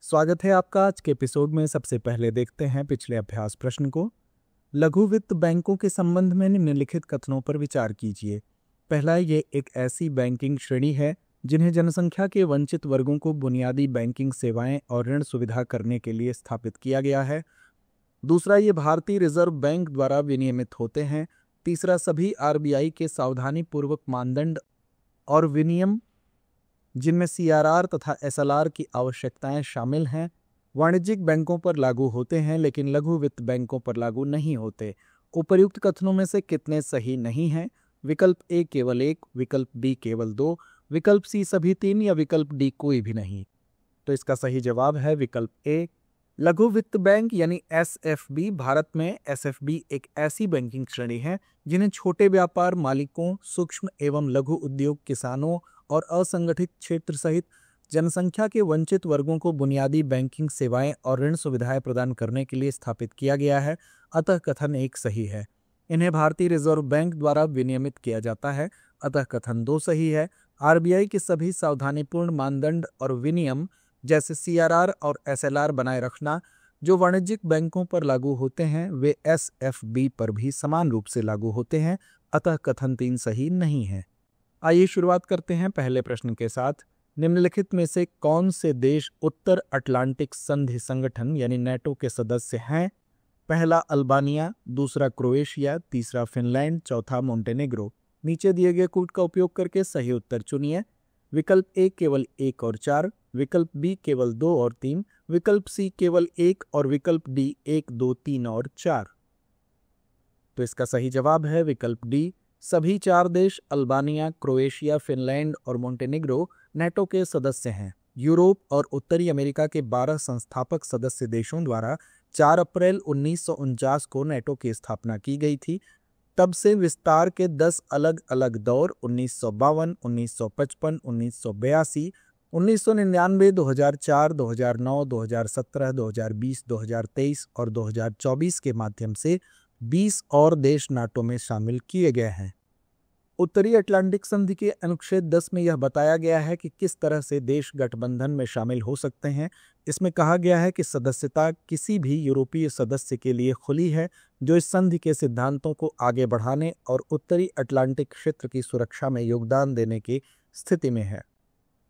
स्वागत है आपका आज के एपिसोड में। सबसे पहले देखते हैं पिछले अभ्यास प्रश्न को। लघु वित्त बैंकों के संबंध में निम्नलिखित कथनों पर विचार कीजिए। पहला, ये एक ऐसी बैंकिंग श्रेणी है जिन्हें जनसंख्या के वंचित वर्गों को बुनियादी बैंकिंग सेवाएं और ऋण सुविधा करने के लिए स्थापित किया गया है। दूसरा, ये भारतीय रिजर्व बैंक द्वारा विनियमित होते हैं। तीसरा, सभी आरबीआई के सावधानीपूर्वक मानदंड और विनियम जिनमें सीआरआर तथा एसएलआर की आवश्यकताएं शामिल हैं, वाणिज्यिक बैंकों पर लागू होते हैं लेकिन लघु वित्त बैंकों पर लागू नहीं होते। उपर्युक्त कथनों में से कितने सही नहीं हैं? विकल्प ए केवल एक, विकल्प बी केवल दो, विकल्प सी सभी तीन या विकल्प डी कोई भी नहीं। तो इसका सही जवाब है विकल्प ए। लघु वित्त बैंक यानी एसएफबी। भारत में एसएफबी एक ऐसी बैंकिंग श्रेणी है जिन्हें छोटे व्यापार मालिकों, सूक्ष्म एवं लघु उद्योग किसानों और असंगठित क्षेत्र सहित जनसंख्या के वंचित वर्गों को बुनियादी बैंकिंग सेवाएं और ऋण सुविधाएं प्रदान करने के लिए स्थापित किया गया है। अतः कथन एक सही है। इन्हें भारतीय रिजर्व बैंक द्वारा विनियमित किया जाता है। अतः कथन दो सही है। आरबीआई के सभी सावधानीपूर्ण मानदंड और विनियम जैसे सीआरआर और एसएलआर बनाए रखना जो वाणिज्यिक बैंकों पर लागू होते हैं, वे एसएफबी पर भी समान रूप से लागू होते हैं। अतः कथन तीन सही नहीं है। आइए शुरुआत करते हैं पहले प्रश्न के साथ। निम्नलिखित में से कौन से देश उत्तर अटलांटिक संधि संगठन यानी नेटो के सदस्य हैं? पहला अल्बानिया, दूसरा क्रोएशिया, तीसरा फिनलैंड, चौथा मोंटेनेग्रो। नीचे दिए गए कोड का उपयोग करके सही उत्तर चुनिए। विकल्प ए केवल 1 और 4, विकल्प बी केवल 2 और 3, विकल्प सी केवल 1 और विकल्प डी 1, 2, 3 और 4। तो इसका सही जवाब है विकल्प डी। सभी 4 देश अल्बानिया, क्रोएशिया, फिनलैंड और मोंटेनेग्रो नेटो के सदस्य हैं। यूरोप और उत्तरी अमेरिका के 12 संस्थापक सदस्य देशों द्वारा 4 अप्रैल 1949 को नेटो की स्थापना की गई थी। तब से विस्तार के 10 अलग अलग दौर 1952, 1955, 1982, 1999, 2004, 2009, 2017, 2020, 2023 और 2024 के माध्यम से 20 और देश नाटो में शामिल किए गए हैं। उत्तरी अटलांटिक संधि के अनुच्छेद 10 में यह बताया गया है कि किस तरह से देश गठबंधन में शामिल हो सकते हैं। इसमें कहा गया है कि सदस्यता किसी भी यूरोपीय सदस्य के लिए खुली है जो इस संधि के सिद्धांतों को आगे बढ़ाने और उत्तरी अटलांटिक क्षेत्र की सुरक्षा में योगदान देने की स्थिति में है।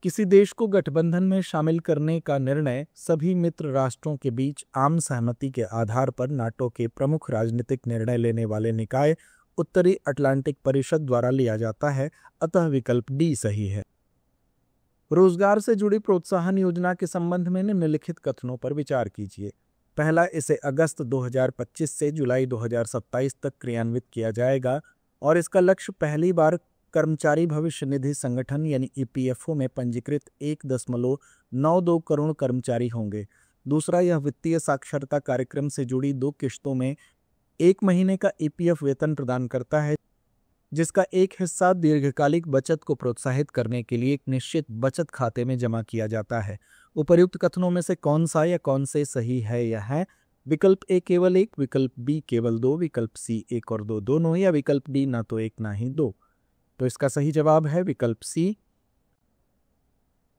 किसी देश को गठबंधन में शामिल करने का निर्णय सभी मित्र राष्ट्रों के बीच आम सहमति के आधार पर नाटो के प्रमुख राजनीतिक निर्णय लेने वाले निकाय उत्तरी अटलांटिक परिषद द्वारा लिया जाता है। अतः विकल्प डी सही है। रोजगार से जुड़ी प्रोत्साहन योजना के संबंध में निम्नलिखित कथनों पर विचार कीजिए। पहला, इसे अगस्त 2025 से जुलाई 2027 तक क्रियान्वित किया जाएगा और इसका लक्ष्य पहली बार कर्मचारी भविष्य निधि संगठन यानी ईपीएफओ में पंजीकृत 1.92 करोड़ कर्मचारी होंगे। दूसरा, यह वित्तीय साक्षरता कार्यक्रम से जुड़ी 2 किश्तों में 1 महीने का ईपीएफ वेतन प्रदान करता है जिसका एक हिस्सा दीर्घकालिक बचत को प्रोत्साहित करने के लिए एक निश्चित बचत खाते में जमा किया जाता है। उपर्युक्त कथनों में से कौन सा या कौन से सही है यह है? विकल्प ए केवल 1, विकल्प बी केवल 2, विकल्प सी 1 और 2 दोनों, या विकल्प डी ना तो 1 ना ही 2। तो इसका सही जवाब है विकल्प सी।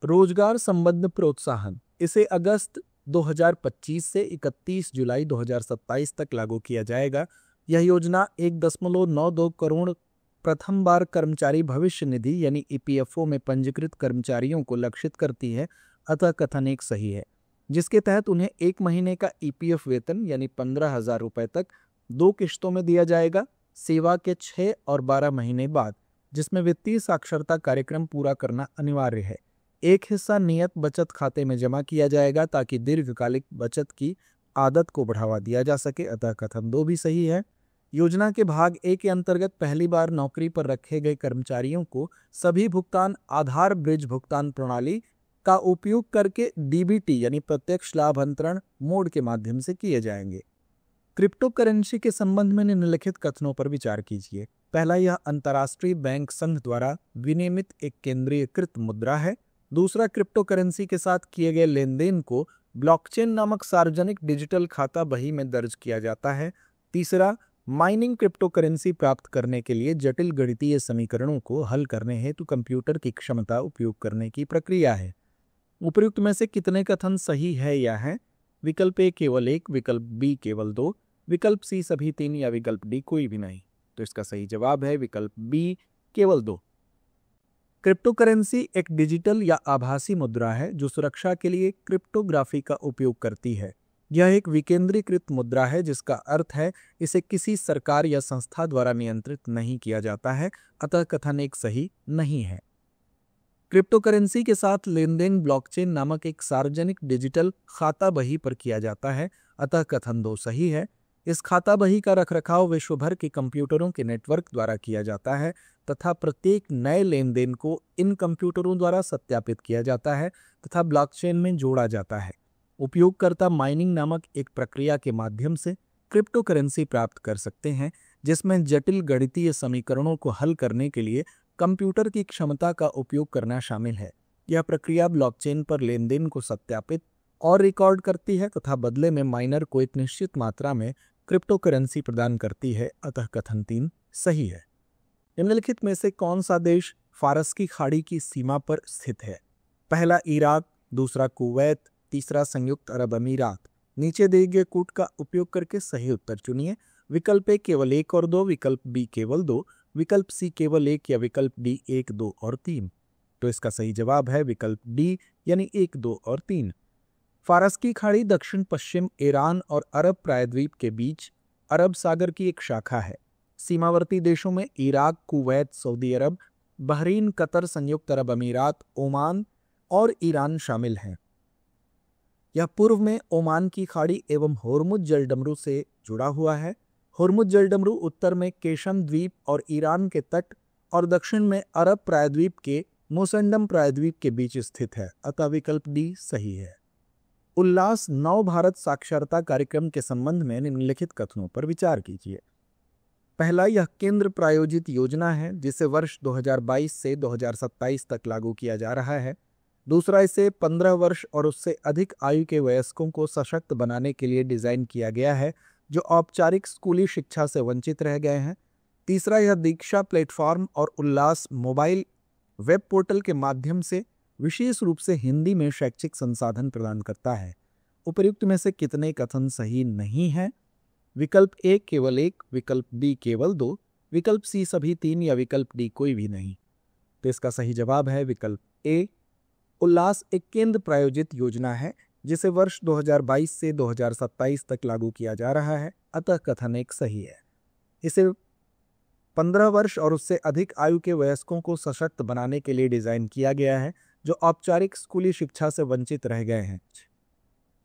रोजगार संबंध प्रोत्साहन, इसे अगस्त 2025 से 31 जुलाई 2027 तक लागू किया जाएगा। यह योजना 1.92 करोड़ प्रथम बार कर्मचारी भविष्य निधि यानी ईपीएफओ में पंजीकृत कर्मचारियों को लक्षित करती है। अतः कथन एक सही है, जिसके तहत उन्हें 1 महीने का ईपीएफ वेतन यानी 15,000 रुपए तक 2 किश्तों में दिया जाएगा सेवा के 6 और 12 महीने बाद, जिसमें वित्तीय साक्षरता कार्यक्रम पूरा करना अनिवार्य है। एक हिस्सा नियत बचत खाते में जमा किया जाएगा ताकि दीर्घकालिक बचत की आदत को बढ़ावा दिया जा सके। अतः कथन 2 भी सही है। योजना के भाग ए के अंतर्गत पहली बार नौकरी पर रखे गए कर्मचारियों को सभी भुगतान आधार ब्रिज भुगतान प्रणाली का उपयोग करके डीबीटी यानी प्रत्यक्ष लाभ अंतरण मोड के माध्यम से किए जाएंगे। क्रिप्टो करेंसी के संबंध में निम्नलिखित कथनों पर विचार कीजिए। पहला, यह अंतर्राष्ट्रीय बैंक संघ द्वारा विनियमित एक केंद्रीयकृत मुद्रा है। दूसरा, क्रिप्टो करेंसी के साथ किए गए लेन देन को ब्लॉकचेन नामक सार्वजनिक डिजिटल खाता बही में दर्ज किया जाता है। तीसरा, माइनिंग क्रिप्टो करेंसी प्राप्त करने के लिए जटिल गणितीय समीकरणों को हल करने हेतु कंप्यूटर की क्षमता उपयोग करने की प्रक्रिया है। उपयुक्त में से कितने कथन सही है या है? विकल्प ए केवल एक, विकल्प बी केवल दो, विकल्प सी सभी तीन या विकल्प डी कोई भी नहीं। तो इसका सही जवाब है विकल्प बी केवल दो। क्रिप्टो करेंसी एक डिजिटल या आभासी मुद्रा है जो सुरक्षा के लिए क्रिप्टोग्राफी का उपयोग करती है। यह एक विकेंद्रीकृत मुद्रा है जिसका अर्थ है इसे किसी सरकार या संस्था द्वारा नियंत्रित नहीं किया जाता है, अतः कथन एक सही नहीं है। क्रिप्टो करेंसी के साथ लेन देन ब्लॉकचेन नामक एक सार्वजनिक डिजिटल खाता बही पर किया जाता है, अतः कथन दो सही है। इस खाता बही का रखरखाव विश्व भर के कंप्यूटरों के नेटवर्क द्वारा किया जाता है तथा प्रत्येक नए लेन देन को इन कंप्यूटरों द्वारा सत्यापित किया जाता है तथा ब्लॉकचेन में जोड़ा जाता है। उपयोगकर्ता माइनिंग नामक एक प्रक्रिया के माध्यम से क्रिप्टो करेंसी प्राप्त कर सकते हैं जिसमें जटिल गणितीय समीकरणों को हल करने के लिए कंप्यूटर की क्षमता का उपयोग करना शामिल है। यह प्रक्रिया ब्लॉकचेन पर लेनदेन को सत्यापित और रिकॉर्ड करती है तथा बदले में माइनर को एक निश्चित मात्रा में क्रिप्टो करेंसी प्रदान करती है, अतः कथन 3 सही है। निम्नलिखित में से कौन सा देश फारस की खाड़ी की सीमा पर स्थित है? पहला इराक, दूसरा कुवैत, तीसरा संयुक्त अरब अमीरात। नीचे दिए गए कूट का उपयोग करके सही उत्तर चुनिए। विकल्प ए केवल एक और दो, विकल्प बी केवल दो, विकल्प सी केवल एक या विकल्प डी 1, 2 और 3। तो इसका सही जवाब है विकल्प डी यानी 1, 2 और 3। फारस की खाड़ी दक्षिण पश्चिम ईरान और अरब प्रायद्वीप के बीच अरब सागर की एक शाखा है। सीमावर्ती देशों में इराक, कुवैत, सऊदी अरब, बहरीन, कतर, संयुक्त अरब अमीरात, ओमान और ईरान शामिल हैं। यह पूर्व में ओमान की खाड़ी एवं होर्मुज जलडमरू से जुड़ा हुआ है। होर्मुज जलडमरू उत्तर में केशम द्वीप और ईरान के तट और दक्षिण में अरब प्रायद्वीप के मोसंडम प्रायद्वीप के बीच स्थित है, अतः विकल्प डी सही है। उल्लास नव भारत साक्षरता कार्यक्रम के संबंध में निम्नलिखित कथनों पर विचार कीजिए। पहला, यह केंद्र प्रायोजित योजना है जिसे वर्ष 2022 से 2027 तक लागू किया जा रहा है। दूसरा, इसे 15 वर्ष और उससे अधिक आयु के वयस्कों को सशक्त बनाने के लिए डिजाइन किया गया है जो औपचारिक स्कूली शिक्षा से वंचित रह गए हैं। तीसरा, यह दीक्षा प्लेटफॉर्म और उल्लास मोबाइल वेब पोर्टल के माध्यम से विशेष रूप से हिंदी में शैक्षिक संसाधन प्रदान करता है। उपर्युक्त में से कितने कथन सही नहीं हैं? विकल्प ए केवल एक, विकल्प बी केवल दो, विकल्प सी सभी तीन या विकल्प डी कोई भी नहीं। तो इसका सही जवाब है विकल्प ए। उल्लास एक केंद्र प्रायोजित योजना है जिसे वर्ष 2022 से 2027 तक लागू किया जा रहा है, अतः कथन एक सही है। इसे 15 वर्ष और उससे अधिक आयु के वयस्कों को सशक्त बनाने के लिए डिजाइन किया गया है जो औपचारिक स्कूली शिक्षा से वंचित रह गए हैं।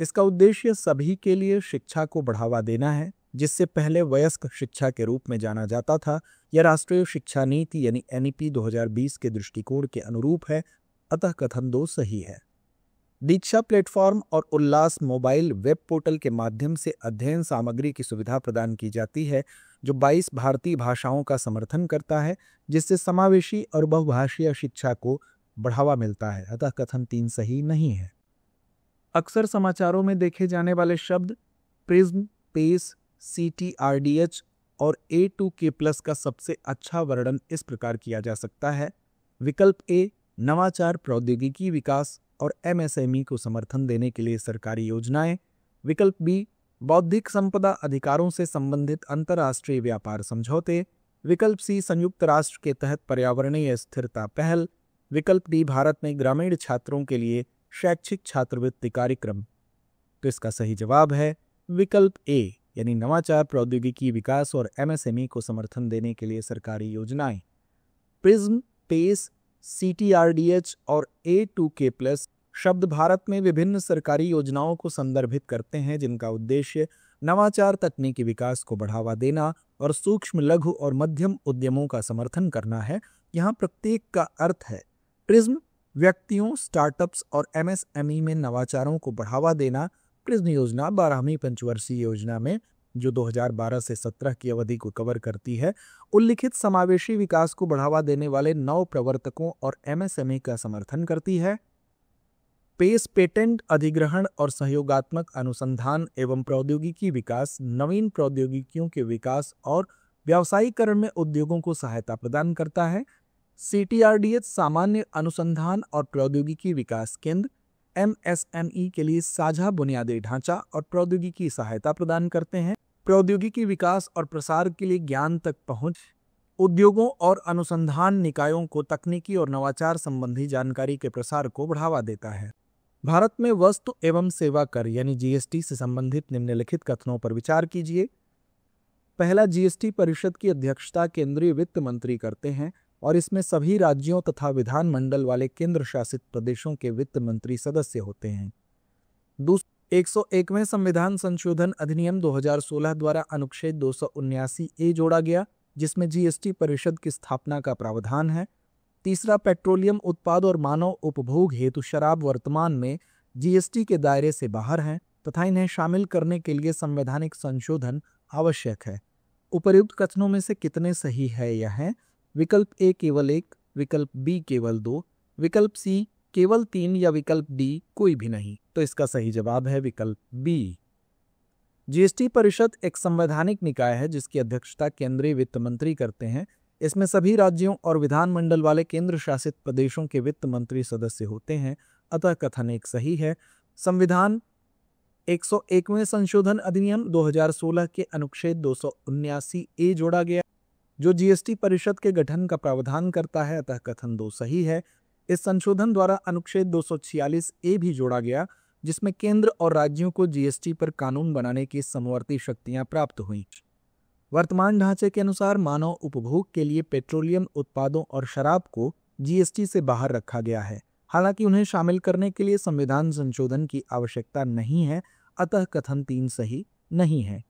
इसका उद्देश्य सभी के लिए शिक्षा को बढ़ावा देना है, जिससे पहले वयस्क शिक्षा के रूप में जाना जाता था। यह राष्ट्रीय शिक्षा नीति यानी एनईपी 2020 के दृष्टिकोण के अनुरूप है, अतः कथन 2 सही है। दीक्षा प्लेटफॉर्म और उल्लास मोबाइल वेब पोर्टल के माध्यम से अध्ययन सामग्री की सुविधा प्रदान की जाती है जो 22 भारतीय भाषाओं का समर्थन करता है, जिससे समावेशी और बहुभाषीय शिक्षा को बढ़ावा मिलता है, अतः कथन 3 सही नहीं है। अक्सर समाचारों में देखे जाने वाले शब्द प्रिज्म, पेस, CTRDH और A2K+ का सबसे अच्छा वर्णन इस प्रकार किया जा सकता है। विकल्प ए नवाचार, प्रौद्योगिकी विकास और MSME को समर्थन देने के लिए सरकारी योजनाएं। विकल्प बी बौद्धिक संपदा अधिकारों से संबंधित अंतर्राष्ट्रीय व्यापार समझौते। विकल्प सी संयुक्त राष्ट्र के तहत पर्यावरणीय स्थिरता पहल। विकल्प डी भारत में ग्रामीण छात्रों के लिए शैक्षिक छात्रवृत्ति कार्यक्रम। तो इसका सही जवाब है विकल्प ए यानी नवाचार, प्रौद्योगिकी विकास और MSME को समर्थन देने के लिए सरकारी योजनाएं। प्रिज्म, पेस, CTRDH और A2K+ शब्द भारत में विभिन्न सरकारी योजनाओं को संदर्भित करते हैं जिनका उद्देश्य नवाचार, तकनीकी विकास को बढ़ावा देना और सूक्ष्म, लघु और मध्यम उद्यमों का समर्थन करना है। यहाँ प्रत्येक का अर्थ है। प्रिज्म व्यक्तियों, स्टार्टअप्स और MSME में नवाचारों को बढ़ावा देना। प्रिज्म योजना 12वीं पंचवर्षीय योजना में जो 2012 से 17 की अवधि को कवर करती है, उल्लिखित समावेशी विकास को बढ़ावा देने वाले नव प्रवर्तकों और MSME का समर्थन करती है। पेस पेटेंट अधिग्रहण और सहयोगात्मक अनुसंधान एवं प्रौद्योगिकी विकास, नवीन प्रौद्योगिकियों के विकास और व्यावसायीकरण में उद्योगों को सहायता प्रदान करता है। CTRDH सामान्य अनुसंधान और प्रौद्योगिकी विकास केंद्र। MSME के लिए साझा बुनियादी ढांचा और प्रौद्योगिकी सहायता प्रदान करते हैं। प्रौद्योगिकी विकास और प्रसार के लिए ज्ञान तक पहुंच, उद्योगों और अनुसंधान निकायों को तकनीकी और नवाचार संबंधी जानकारी के प्रसार को बढ़ावा देता है। भारत में वस्तु एवं सेवा कर यानी GST से संबंधित निम्नलिखित कथनों पर विचार कीजिए। पहला, GST परिषद की अध्यक्षता केंद्रीय वित्त मंत्री करते हैं और इसमें सभी राज्यों तथा विधानमंडल वाले केंद्र शासित प्रदेशों के वित्त मंत्री सदस्य होते हैं। 101वें संविधान संशोधन अधिनियम 2016 द्वारा अनुच्छेद 279A जोड़ा गया, जिसमें GST परिषद की स्थापना का प्रावधान है। तीसरा, पेट्रोलियम उत्पाद और मानव उपभोग हेतु शराब वर्तमान में GST के दायरे से बाहर हैं तथा इन्हें शामिल करने के लिए संवैधानिक संशोधन आवश्यक है। उपर्युक्त कथनों में से कितने सही है यह है? विकल्प A केवल 1, विकल्प B केवल 2, विकल्प C केवल 3 या विकल्प D कोई भी नहीं। तो इसका सही जवाब है विकल्प B। GST परिषद एक संवैधानिक निकाय है जिसकी अध्यक्षता केंद्रीय वित्त मंत्री करते हैं। इसमें सभी राज्यों और विधानमंडल वाले केंद्र शासित प्रदेशों के वित्त मंत्री सदस्य होते हैं, अतः कथन एक सही है। संविधान 101वें संशोधन अधिनियम 2016 के अनुच्छेद 279A जोड़ा गया, जो GST परिषद के गठन का प्रावधान करता है, अतः कथन 2 सही है। इस संशोधन द्वारा अनुच्छेद 246A भी जोड़ा गया, जिसमें केंद्र और राज्यों को GST पर कानून बनाने की समवर्ती शक्तियां प्राप्त हुईं। वर्तमान ढांचे के अनुसार मानव उपभोग के लिए पेट्रोलियम उत्पादों और शराब को GST से बाहर रखा गया है। हालांकि उन्हें शामिल करने के लिए संविधान संशोधन की आवश्यकता नहीं है, अतः कथन 3 सही नहीं है।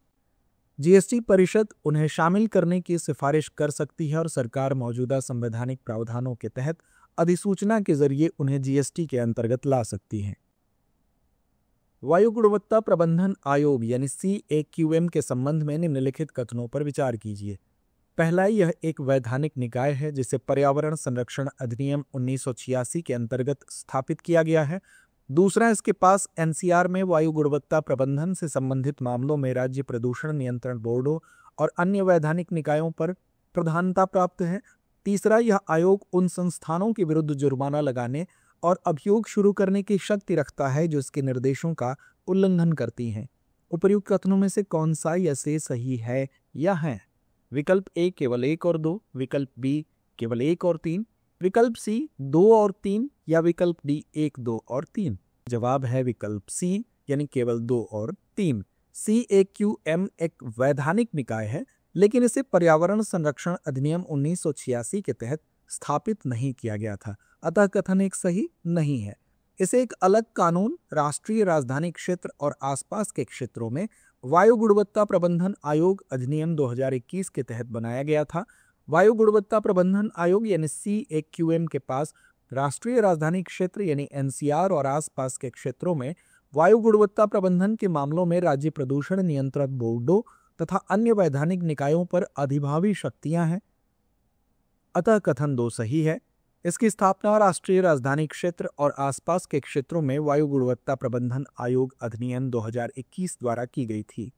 GST परिषद उन्हें शामिल करने की सिफारिश कर सकती है और सरकार मौजूदा संवैधानिक प्रावधानों के तहत अधिसूचना के जरिए उन्हें GST के अंतर्गत ला सकती है। वायु गुणवत्ता प्रबंधन आयोग यानी CAQM के संबंध में निम्नलिखित कथनों पर विचार कीजिए। पहला, यह एक वैधानिक निकाय है जिसे पर्यावरण संरक्षण अधिनियम 1986 के अंतर्गत स्थापित किया गया है। दूसरा, इसके पास NCR में वायु गुणवत्ता प्रबंधन से संबंधित मामलों में राज्य प्रदूषण नियंत्रण बोर्डों और अन्य वैधानिक निकायों पर प्रधानता प्राप्त है। तीसरा, यह आयोग उन संस्थानों के विरुद्ध जुर्माना लगाने और अभियोग शुरू करने की शक्ति रखता है जो इसके निर्देशों का उल्लंघन करती हैं। उपर्युक्त कथनों में से कौन सा या से सही है या है? विकल्प A केवल 1 और 2, विकल्प B केवल 1 और 3, विकल्प C 2 और 3 या विकल्प D 1, 2 और 3। जवाब है विकल्प C यानी केवल 2 और 3। CAQM एक वैधानिक निकाय है, लेकिन इसे पर्यावरण संरक्षण अधिनियम 1986 के तहत स्थापित नहीं किया गया था, अतः कथन एक सही नहीं है। इसे एक अलग कानून राष्ट्रीय राजधानी क्षेत्र और आसपास के क्षेत्रों में वायु गुणवत्ता प्रबंधन आयोग अधिनियम 2021 के तहत बनाया गया था। वायु गुणवत्ता प्रबंधन आयोग यानी CAQM के पास राष्ट्रीय राजधानी क्षेत्र यानी NCR और आसपास के क्षेत्रों में वायु गुणवत्ता प्रबंधन के मामलों में राज्य प्रदूषण नियंत्रण बोर्डों तथा अन्य वैधानिक निकायों पर अधिभावी शक्तियां हैं, अतः कथन 2 सही है। इसकी स्थापना राष्ट्रीय राजधानी क्षेत्र और आसपास के क्षेत्रों में वायु गुणवत्ता प्रबंधन आयोग अधिनियम 2021 द्वारा की गई थी।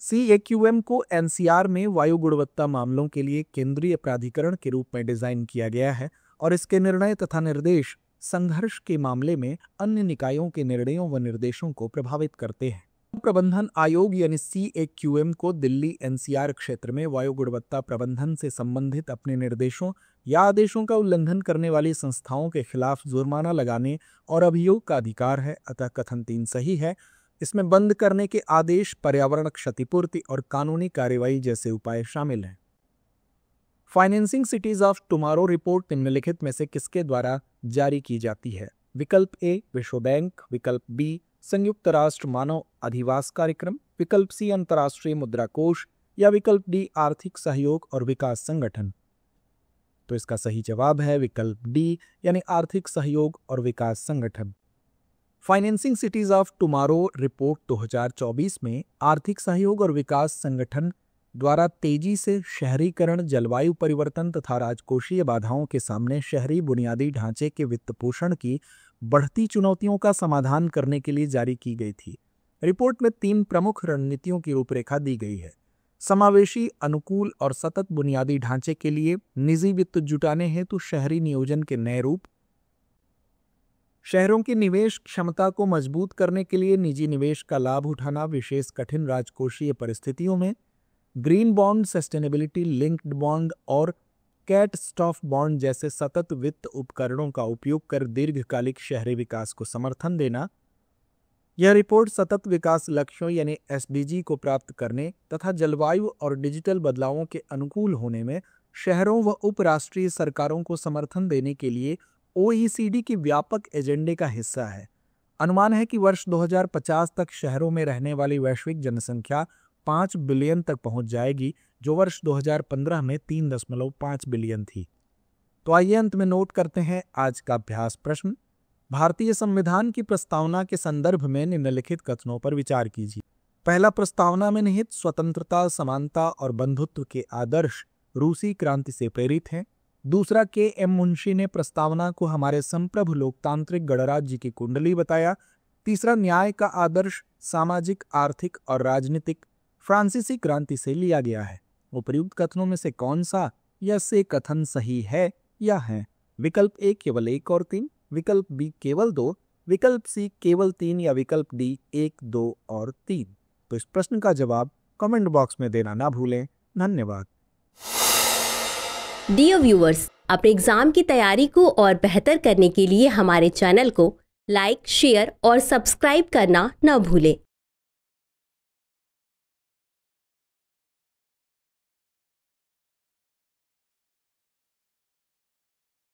CAQM को NCR में वायु गुणवत्ता मामलों के लिए केंद्रीय प्राधिकरण के रूप में डिजाइन किया गया है और इसके निर्णय तथा निर्देश संघर्ष के मामले में अन्य निकायों के निर्णयों व निर्देशों को प्रभावित करते हैं। प्रबंधन आयोग यानी CAQM को दिल्ली NCR क्षेत्र में वायु गुणवत्ता प्रबंधन से संबंधित अपने निर्देशों या आदेशों का उल्लंघन करने वाली संस्थाओं के खिलाफ जुर्माना लगाने और अभियोग का अधिकार है, अतः कथन 3 सही है। इसमें बंद करने के आदेश, पर्यावरण क्षतिपूर्ति और कानूनी कार्यवाही जैसे उपाय शामिल हैं। Financing cities of tomorrow report निम्नलिखित में से किसके द्वारा जारी की जाती है? विकल्प A विश्व बैंक, विकल्प B संयुक्त राष्ट्र मानव अधिवास कार्यक्रम, विकल्प C अंतर्राष्ट्रीय मुद्रा कोष या विकल्प D आर्थिक सहयोग और विकास संगठन। तो इसका सही जवाब है विकल्प D यानी आर्थिक सहयोग और विकास संगठन। Financing cities of tomorrow report 2024 में आर्थिक सहयोग और विकास संगठन द्वारा तेजी से शहरीकरण, जलवायु परिवर्तन तथा राजकोषीय बाधाओं के सामने शहरी बुनियादी ढांचे के वित्त पोषण की बढ़ती चुनौतियों का समाधान करने के लिए जारी की गई थी। रिपोर्ट में 3 प्रमुख रणनीतियों की रूपरेखा दी गई है। समावेशी, अनुकूल और सतत बुनियादी ढांचे के लिए निजी वित्त जुटाने हेतु शहरी नियोजन के नए रूप, शहरों की निवेश क्षमता को मजबूत करने के लिए निजी निवेश का लाभ उठाना, विशेष कठिन राजकोषीय परिस्थितियों में green bond, sustainability linked bond और कैट स्टॉफ बॉन्ड जैसे सतत वित्त उपकरणों का उपयोग कर दीर्घकालिक शहरी विकास को समर्थन देना। यह रिपोर्ट सतत विकास लक्ष्यों यानी एसडीजी को प्राप्त करने तथा जलवायु और डिजिटल बदलावों के अनुकूल होने में शहरों व उपराष्ट्रीय सरकारों को समर्थन देने के लिए ओईसीडी की व्यापक एजेंडे का हिस्सा है। अनुमान है कि वर्ष 2050 तक शहरों में रहने वाली वैश्विक जनसंख्या 5 बिलियन तक पहुंच जाएगी, जो वर्ष 2015 में 3.5 बिलियन थी। तो आइए अंत में नोट करते हैं आज का अभ्यास प्रश्न। भारतीय संविधान की प्रस्तावना के संदर्भ में निम्नलिखित कथनों पर विचार कीजिए। पहला, प्रस्तावना में निहित स्वतंत्रता, समानता और बंधुत्व के आदर्श रूसी क्रांति से प्रेरित हैं। दूसरा, के.एम. मुंशी ने प्रस्तावना को हमारे संप्रभु लोकतांत्रिक गणराज्य की कुंडली बताया। तीसरा, न्याय का आदर्श सामाजिक, आर्थिक और राजनीतिक फ्रांसीसी क्रांति से लिया गया है। उपर्युक्त कथनों में से कौन सा या से कथन सही है या है? विकल्प ए केवल 1 और 3, विकल्प बी केवल 2, विकल्प सी केवल 3 या विकल्प डी 1, 2 और 3। तो इस प्रश्न का जवाब कमेंट बॉक्स में देना ना भूलें। धन्यवाद। डियर व्यूअर्स, अपने एग्जाम की तैयारी को और बेहतर करने के लिए हमारे चैनल को लाइक, शेयर और सब्सक्राइब करना न भूलें।